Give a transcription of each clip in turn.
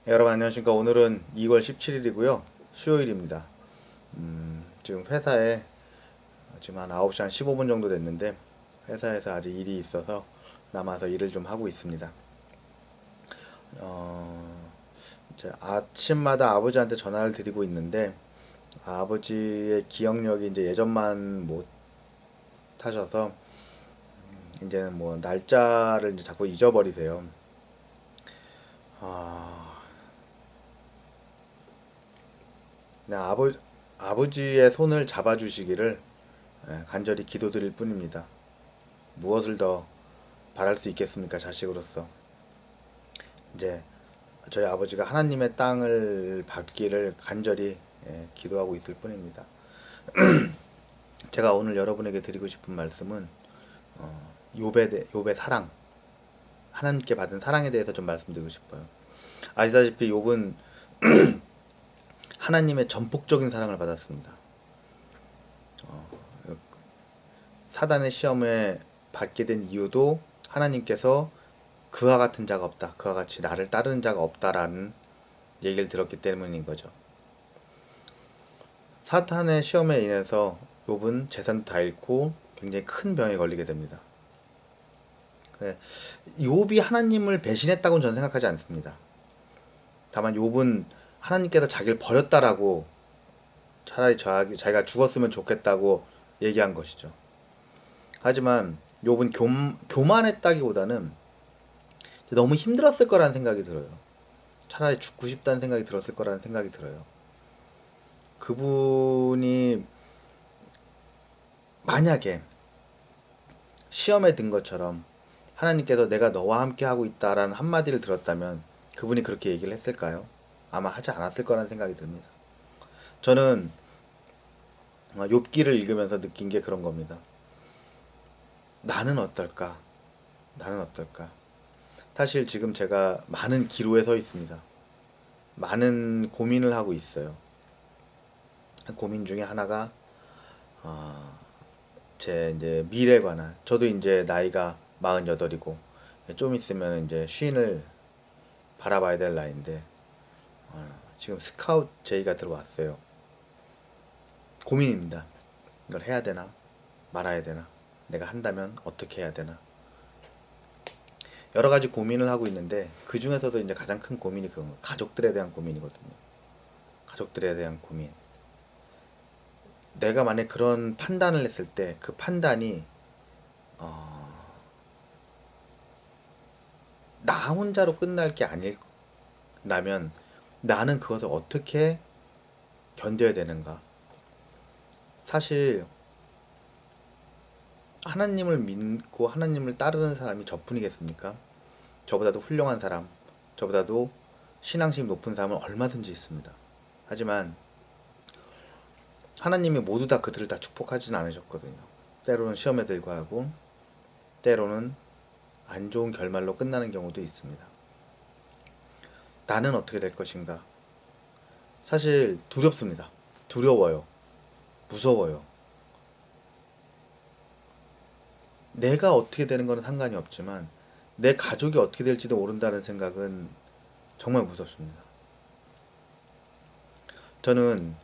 여러분 안녕하십니까. 오늘은 2월 17일이고요. 수요일입니다. 지금 회사에 지금 한 9시 한 15분 정도 됐는데 회사에서 아직 일이 있어서 남아서 일을 좀 하고 있습니다. 어, 이제 아침마다 아버지한테 전화를 드리고 있는데 아버지의 기억력이 이제 예전만 못 하셔서 이제는 뭐 날짜를 이제 자꾸 잊어버리세요. 아, 그냥 아버지의 손을 잡아주시기를 간절히 기도드릴 뿐입니다. 무엇을 더 바랄 수 있겠습니까, 자식으로서. 이제 저희 아버지가 하나님의 땅을 받기를 간절히 기도하고 있을 뿐입니다. 제가 오늘 여러분에게 드리고 싶은 말씀은 욥의 사랑, 하나님께 받은 사랑에 대해서 좀 말씀드리고 싶어요. 아시다시피 욥은 하나님의 전폭적인 사랑을 받았습니다. 사단의 시험에 받게 된 이유도 하나님께서 그와 같은 자가 없다, 그와 같이 나를 따르는 자가 없다라는 얘기를 들었기 때문인 거죠. 사탄의 시험에 인해서 욥은 재산도 다 잃고 굉장히 큰 병에 걸리게 됩니다. 욥이 하나님을 배신했다고는 저는 생각하지 않습니다. 다만 욥은 하나님께서 자기를 버렸다라고, 차라리 자기가 죽었으면 좋겠다고 얘기한 것이죠. 하지만 욥은 교만했다기보다는 너무 힘들었을 거라는 생각이 들어요. 차라리 죽고 싶다는 생각이 들었을 거라는 생각이 들어요. 그분이 만약에 시험에 든 것처럼 하나님께서 내가 너와 함께 하고 있다라는 한마디를 들었다면 그분이 그렇게 얘기를 했을까요? 아마 하지 않았을 거라는 생각이 듭니다. 저는 욥기를 읽으면서 느낀 게 그런 겁니다. 나는 어떨까? 나는 어떨까? 사실 지금 제가 많은 기로에 서 있습니다. 많은 고민을 하고 있어요. 고민 중에 하나가 어, 제 이제 미래에 관한, 저도 이제 나이가 48이고 좀 있으면 이제 쉰을 바라봐야 될 나이인데 지금 스카웃 제의가 들어왔어요. 고민입니다. 이걸 해야 되나 말아야 되나, 내가 한다면 어떻게 해야 되나, 여러 가지 고민을 하고 있는데 그 중에서도 이제 가장 큰 고민이 그건 가족들에 대한 고민이거든요. 가족들에 대한 고민. 내가 만약 그런 판단을 했을 때 그 판단이 어, 나 혼자로 끝날 게 아니라면 나는 그것을 어떻게 견뎌야 되는가? 사실 하나님을 믿고 하나님을 따르는 사람이 저뿐이겠습니까? 저보다도 훌륭한 사람, 저보다도 신앙심 높은 사람은 얼마든지 있습니다. 하지만 하나님이 모두 다 그들을 다 축복하진 않으셨거든요. 때로는 시험에 들고 하고, 때로는 안 좋은 결말로 끝나는 경우도 있습니다. 나는 어떻게 될 것인가? 사실 두렵습니다. 두려워요. 무서워요. 내가 어떻게 되는 것은 상관이 없지만 내 가족이 어떻게 될지도 모른다는 생각은 정말 무섭습니다. 저는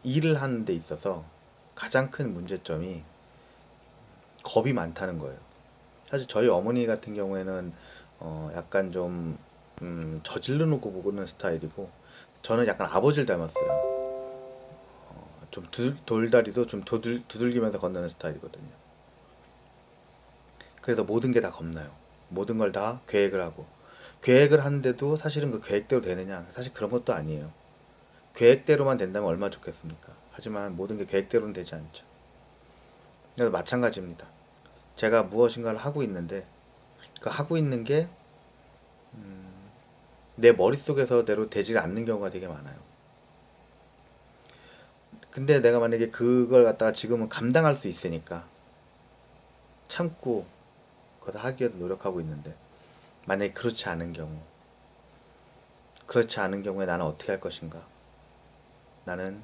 일을 하는 데 있어서 가장 큰 문제점이 겁이 많다는 거예요. 사실 저희 어머니 같은 경우에는 약간 좀 저질러 놓고 보는 스타일이고, 저는 약간 아버지를 닮았어요. 좀 돌다리도 좀 두들기면서 건너는 스타일이거든요. 그래서 모든 게 다 겁나요. 모든 걸 다 계획을 하고, 계획을 하는데도 사실은 그 계획대로 되느냐, 사실 그런 것도 아니에요. 계획대로만 된다면 얼마나 좋겠습니까? 하지만 모든 게 계획대로는 되지 않죠. 그래서 마찬가지입니다. 제가 무엇인가를 하고 있는데 그 하고 있는 게 내 머릿속에서대로 되지 않는 경우가 되게 많아요. 근데 내가 만약에 그걸 갖다가 지금은 감당할 수 있으니까 참고 그걸 하기 위해서 노력하고 있는데, 만약에 그렇지 않은 경우에 나는 어떻게 할 것인가? 나는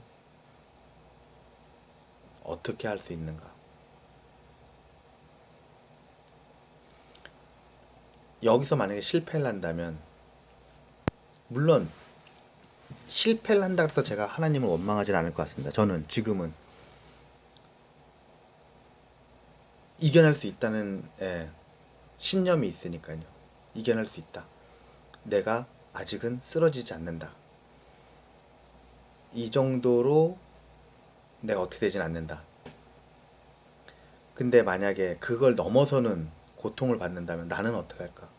어떻게 할 수 있는가? 여기서 만약에 실패를 한다면 물론 실패를 한다 그래서 제가 하나님을 원망하진 않을 것 같습니다. 저는 지금은 이겨낼 수 있다는 신념이 있으니까요. 이겨낼 수 있다. 내가 아직은 쓰러지지 않는다. 이 정도로 내가 어떻게 되진 않는다. 근데 만약에 그걸 넘어서는 고통을 받는다면 나는 어떻게 할까?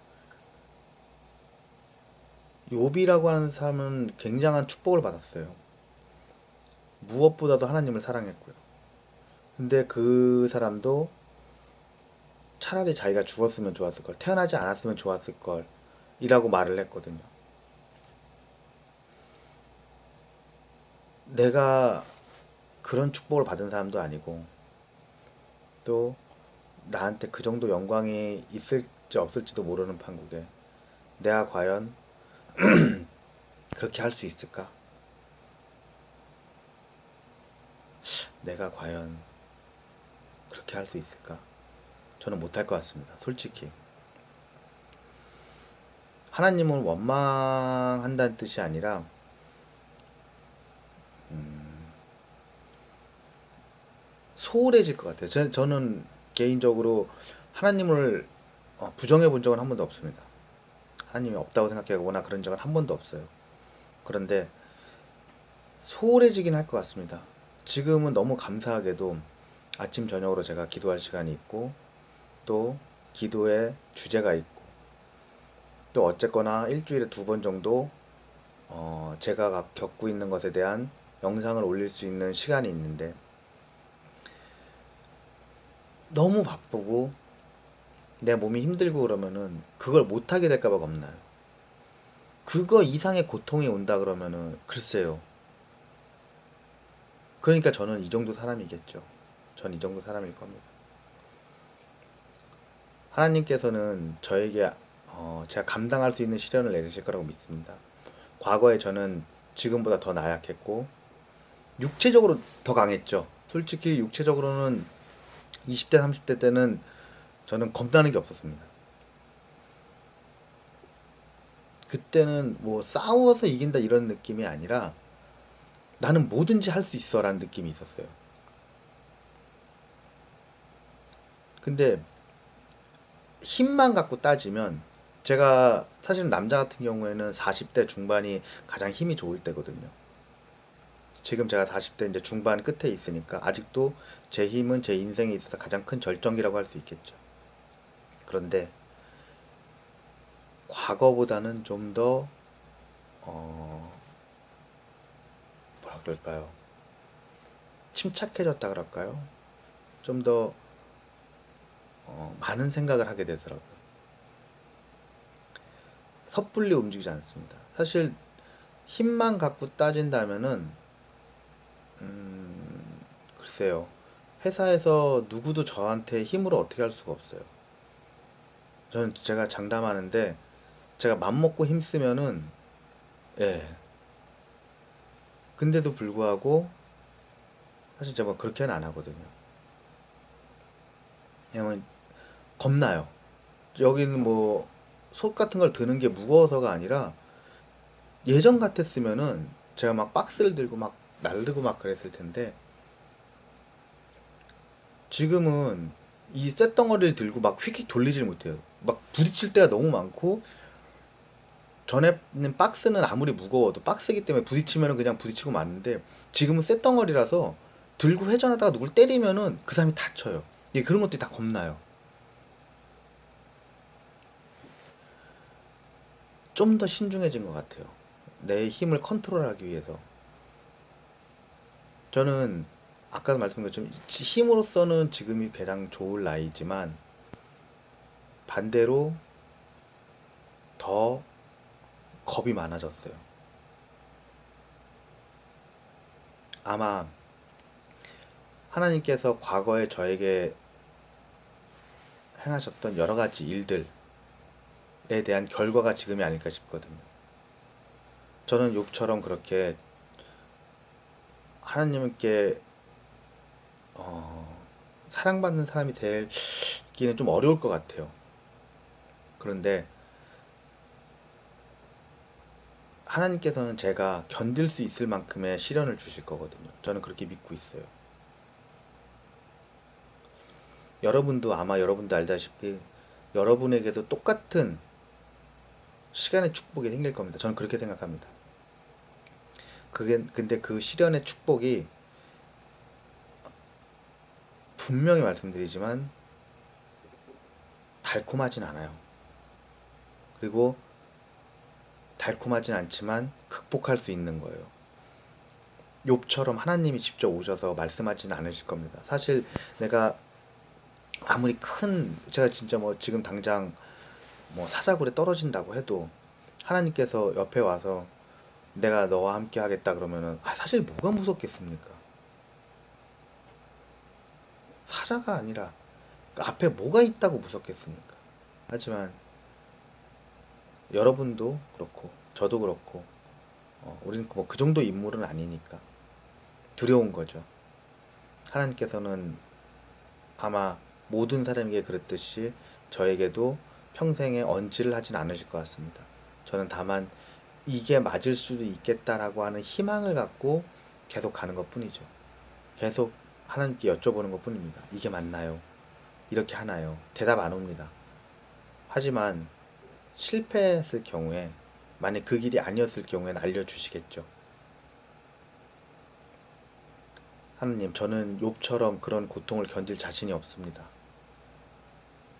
욥이라고 하는 사람은 굉장한 축복을 받았어요. 무엇보다도 하나님을 사랑했고요. 근데 그 사람도 차라리 자기가 죽었으면 좋았을 걸, 태어나지 않았으면 좋았을 걸, 이라고 말을 했거든요. 내가 그런 축복을 받은 사람도 아니고, 또 나한테 그 정도 영광이 있을지 없을지도 모르는 판국에 내가 과연 그렇게 할 수 있을까? 내가 과연 그렇게 할 수 있을까? 저는 못할 것 같습니다. 솔직히. 하나님을 원망한다는 뜻이 아니라 소홀해질 것 같아요. 저는 개인적으로 하나님을 부정해 본 적은 한 번도 없습니다. 하나님이 없다고 생각하거나 그런 적은 한 번도 없어요. 그런데 소홀해지긴 할 것 같습니다. 지금은 너무 감사하게도 아침 저녁으로 제가 기도할 시간이 있고, 또 기도의 주제가 있고, 또 어쨌거나 일주일에 2번 정도 제가 겪고 있는 것에 대한 영상을 올릴 수 있는 시간이 있는데, 너무 바쁘고 내 몸이 힘들고 그러면은 그걸 못하게 될까봐 겁나요. 그거 이상의 고통이 온다 그러면은 글쎄요. 그러니까 저는 이 정도 사람이겠죠. 전 이 정도 사람일 겁니다. 하나님께서는 저에게 제가 감당할 수 있는 시련을 내리실 거라고 믿습니다. 과거에 저는 지금보다 더 나약했고 육체적으로 더 강했죠. 솔직히 육체적으로는 20대 30대 때는 저는 겁나는 게 없었습니다. 그때는 뭐 싸워서 이긴다 이런 느낌이 아니라 나는 뭐든지 할 수 있어 라는 느낌이 있었어요. 근데 힘만 갖고 따지면 제가 사실 남자 같은 경우에는 40대 중반이 가장 힘이 좋을 때거든요. 지금 제가 40대 이제 중반 끝에 있으니까 아직도 제 힘은 제 인생에 있어서 가장 큰 절정기라고 할 수 있겠죠. 그런데 과거보다는 좀 더 뭐라 그럴까요? 침착해졌다 그럴까요? 좀 더 많은 생각을 하게 되더라고요. 섣불리 움직이지 않습니다. 사실 힘만 갖고 따진다면은 글쎄요. 회사에서 누구도 저한테 힘으로 어떻게 할 수가 없어요. 저는 제가 장담하는데 제가 맘먹고 힘쓰면은 예. 근데도 불구하고 사실 제가 뭐 그렇게는 안 하거든요. 왜냐면 겁나요. 여기는 뭐 속 같은 걸 드는 게 무거워서가 아니라 예전 같았으면은 제가 막 박스를 들고 막 날르고 막 그랬을 텐데 지금은 이 쇳덩어리를 들고 막 휙휙 돌리질 못해요. 막 부딪힐 때가 너무 많고 전에는 박스는 아무리 무거워도 박스기 때문에 부딪히면은 그냥 부딪히고 마는데 지금은 쇳덩어리라서 들고 회전하다가 누굴 때리면은 그 사람이 다쳐요. 예, 그런 것들이 다 겁나요. 좀 더 신중해진 것 같아요. 내 힘을 컨트롤하기 위해서. 저는 아까도 말씀드렸지만 힘으로서는 지금이 가장 좋을 나이지만 반대로 더 겁이 많아졌어요. 아마 하나님께서 과거에 저에게 행하셨던 여러 가지 일들에 대한 결과가 지금이 아닐까 싶거든요. 저는 욥처럼 그렇게 하나님께 사랑받는 사람이 되기는 좀 어려울 것 같아요. 그런데 하나님께서는 제가 견딜 수 있을 만큼의 시련을 주실 거거든요. 저는 그렇게 믿고 있어요. 여러분도 아마 여러분도 알다시피 여러분에게도 똑같은 시간의 축복이 생길 겁니다. 저는 그렇게 생각합니다. 근데 그 시련의 축복이 분명히 말씀드리지만 달콤하진 않아요. 그리고 달콤하진 않지만 극복할 수 있는 거예요. 욥처럼 하나님이 직접 오셔서 말씀하지는 않으실 겁니다. 사실 내가 아무리 제가 진짜 뭐 지금 당장 뭐 사자굴에 떨어진다고 해도 하나님께서 옆에 와서 내가 너와 함께 하겠다 그러면은 사실 뭐가 무섭겠습니까? 사자가 아니라 그 앞에 뭐가 있다고 무섭겠습니까? 하지만 여러분도 그렇고 저도 그렇고 우리는 뭐 그 정도 인물은 아니니까 두려운 거죠. 하나님께서는 아마 모든 사람에게 그랬듯이 저에게도 평생에 언질을 하진 않으실 것 같습니다. 저는 다만 이게 맞을 수도 있겠다라고 하는 희망을 갖고 계속 가는 것 뿐이죠. 계속 하나님께 여쭤보는 것 뿐입니다. 이게 맞나요? 이렇게 하나요? 대답 안 옵니다. 하지만 실패했을 경우에 만약 그 길이 아니었을 경우에는 알려주시겠죠. 하느님, 저는 욥처럼 그런 고통을 견딜 자신이 없습니다.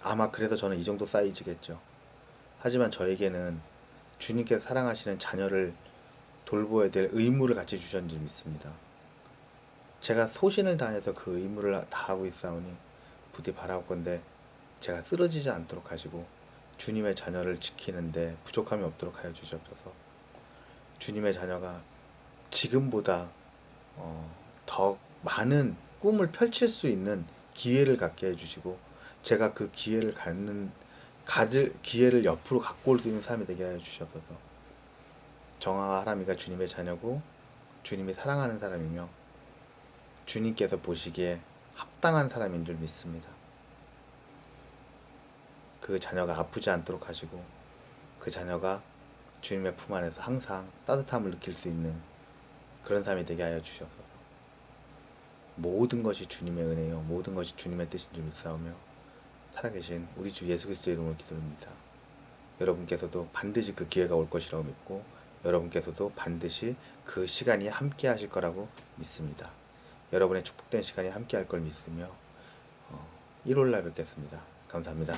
아마 그래서 저는 이 정도 사이즈겠죠. 하지만 저에게는 주님께서 사랑하시는 자녀를 돌보아야 될 의무를 같이 주셨는지 믿습니다. 제가 소신을 다해서 그 의무를 다하고 있사오니 부디 바라옵건대 제가 쓰러지지 않도록 하시고 주님의 자녀를 지키는데 부족함이 없도록 하여 주시옵소서. 주님의 자녀가 지금보다 더 많은 꿈을 펼칠 수 있는 기회를 갖게 해주시고 제가 그 기회를 가질 기회를 옆으로 갖고 올 수 있는 사람이 되게 하여 주시옵소서. 정아와 하람이가 주님의 자녀고 주님이 사랑하는 사람이며 주님께서 보시기에 합당한 사람인 줄 믿습니다. 그 자녀가 아프지 않도록 하시고 그 자녀가 주님의 품 안에서 항상 따뜻함을 느낄 수 있는 그런 삶이 되게 하여 주시옵소서. 모든 것이 주님의 은혜요 모든 것이 주님의 뜻인 줄 믿사오며 살아계신 우리 주 예수 그리스도의 이름으로 기도합니다. 여러분께서도 반드시 그 기회가 올 것이라고 믿고 여러분께서도 반드시 그 시간이 함께 하실 거라고 믿습니다. 여러분의 축복된 시간이 함께 할 걸 믿으며 1월 날 뵙겠습니다. 감사합니다.